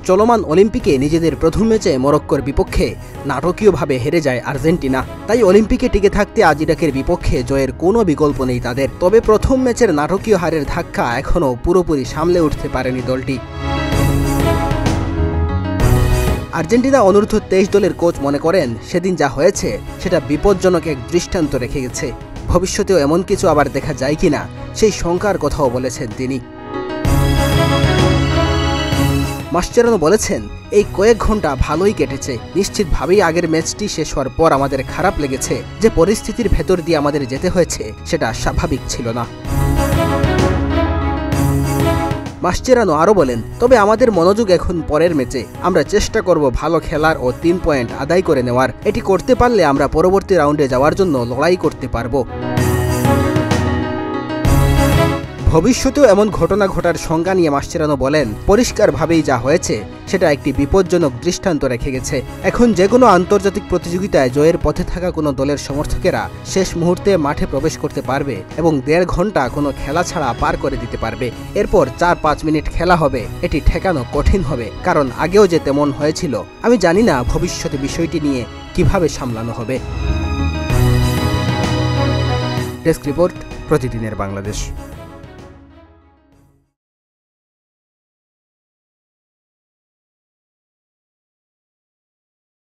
চলমান অলিম্পিকে নিজেদের প্রথম ম্যাচে মরক্কোর বিপক্ষে নাটকীয়ভাবে হেরে যায় আর্জেন্টিনা। তাই অলিম্পিকে টিকে থাকতে আজ ইরাকের বিপক্ষে জয়ের কোনো বিকল্প নেই তাদের। তবে প্রথম ম্যাচের নাটকীয় হারের ধাক্কা এখনও পুরোপুরি সামলে উঠতে পারেনি দলটি। আর্জেন্টিনা অনূর্ধ্ব 23 দলের কোচ মনে করেন সেদিন যা হয়েছে সেটা বিপজ্জনক এক দৃষ্টান্ত রেখে গেছে। ভবিষ্যতেও এমন কিছু আবার দেখা যায় কিনা সেই শঙ্কার কথাও বলেছেন তিনি। মাসচেরানো বলেছেন, এই কয়েক ঘন্টা ভালোই কেটেছে। নিশ্চিতভাবেই আগের ম্যাচটি শেষ হওয়ার পর আমাদের খারাপ লেগেছে। যে পরিস্থিতির ভেতর দিয়ে আমাদের যেতে হয়েছে সেটা স্বাভাবিক ছিল না। মাসচেরানো আরও বলেন, তবে আমাদের মনোযোগ এখন পরের ম্যাচে। আমরা চেষ্টা করব ভালো খেলার ও 3 পয়েন্ট আদায় করে নেওয়ার। এটি করতে পারলে আমরা পরবর্তী রাউন্ডে যাওয়ার জন্য লড়াই করতে পারব। ভবিষ্যতেও এমন ঘটনা ঘটার শঙ্কা নিয়ে মাসচেরানো বলেন, পরিষ্কারভাবেই যা হয়েছে সেটা একটি বিপজ্জনক দৃষ্টান্ত রেখে গেছে। এখন যে কোনো আন্তর্জাতিক প্রতিযোগিতায় জয়ের পথে থাকা কোনো দলের সমর্থকেরা শেষ মুহূর্তে মাঠে প্রবেশ করতে পারবে এবং 1.5 ঘন্টা কোনো খেলা ছাড়া পার করে দিতে পারবে। এরপর 4-5 মিনিট খেলা হবে। এটি ঠেকানো কঠিন হবে, কারণ আগেও যে তেমন হয়েছিল। আমি জানি না ভবিষ্যতে বিষয়টি নিয়ে কিভাবে সামলানো হবে। ডেস্ক রিপোর্ট, প্রতিদিনের বাংলাদেশ।